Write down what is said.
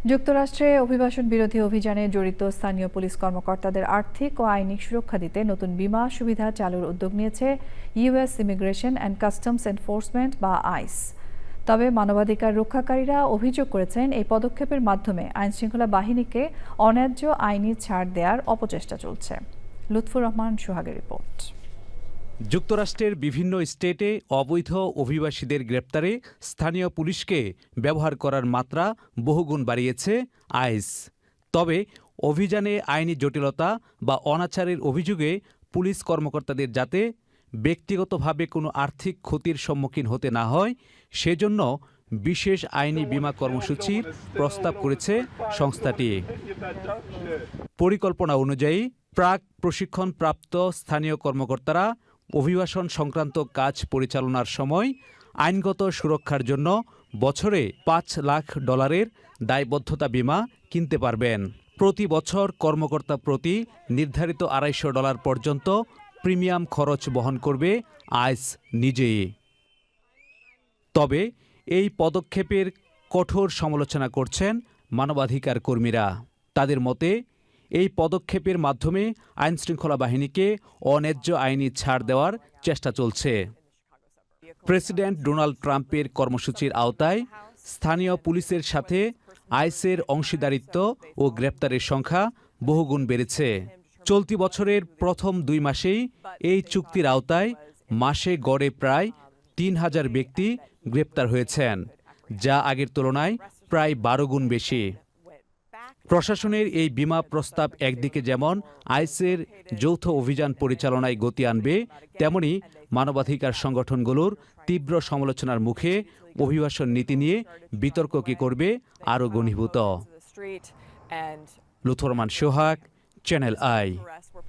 যুক্তরাষ্ট্রে অভিবাসন বিরোধী অভিযানে জড়িত স্থানীয় পুলিশ কর্মকর্তাদের আর্থিক ও আইনি সুরক্ষা দিতে নতুন বীমা সুবিধা চালুর উদ্যোগ নিয়েছে US immigration and customs enforcement বা আইস। তবে মানবাধিকার রক্ষাকারীরা অভিযোগ করেছেন এই পদক্ষেপের মাধ্যমে আইনশৃঙ্খলা বাহিনীকে অন্যায্য আইনি ছাড় দেওয়ার অপচেষ্টা চলছে। লুৎফুর রহমান সোহাগের রিপোর্ট। যুক্তরাষ্ট্রের বিভিন্ন স্টেটে অবৈধ অভিবাসীদের গ্রেপ্তারে স্থানীয় পুলিশকে ব্যবহার করার মাত্রা বহুগুণ বাড়িয়েছে আইস। তবে অভিযানে আইনি জটিলতা বা অনাচারের অভিযোগে পুলিশ কর্মকর্তাদের যাতে ব্যক্তিগতভাবে কোনো আর্থিক ক্ষতির সম্মুখীন হতে না হয় সেজন্য বিশেষ আইনি বীমা কর্মসূচির প্রস্তাব করেছে সংস্থাটি। পরিকল্পনা অনুযায়ী প্রাক প্রশিক্ষণপ্রাপ্ত স্থানীয় কর্মকর্তারা অভিবাসন সংক্রান্ত কাজ পরিচালনার সময় আইনগত সুরক্ষার জন্য বছরে $5 লাখ দায়বদ্ধতা বীমা কিনতে পারবেন। প্রতি বছর কর্মকর্তা প্রতি নির্ধারিত $250 পর্যন্ত প্রিমিয়াম খরচ বহন করবে আইস নিজেই। তবে এই পদক্ষেপের কঠোর সমালোচনা করছেন মানবাধিকার কর্মীরা। তাদের মতে এই পদক্ষেপের মাধ্যমে আইনশৃঙ্খলা বাহিনীকে অন্যায্য আইনি ছাড় দেওয়ার চেষ্টা চলছে। প্রেসিডেন্ট ডোনাল্ড ট্রাম্পের কর্মসূচির আওতায় স্থানীয় পুলিশের সাথে আইসের অংশীদারিত্ব ও গ্রেপ্তারের সংখ্যা বহুগুণ বেড়েছে। চলতি বছরের প্রথম 2 মাসেই এই চুক্তির আওতায় মাসে গড়ে প্রায় 3000 ব্যক্তি গ্রেপ্তার হয়েছেন, যা আগের তুলনায় প্রায় 12 গুণ বেশি। প্রশাসনের এই বীমা প্রস্তাব একদিকে যেমন আইসের যৌথ অভিযান পরিচালনায় গতি আনবে, তেমনি মানবাধিকার সংগঠনগুলোর তীব্র সমালোচনার মুখে অভিবাসন নীতি নিয়ে বিতর্ককে করবে আরও ঘনীভূত। লুৎফুর রহমান সোহাগ, চ্যানেল আই।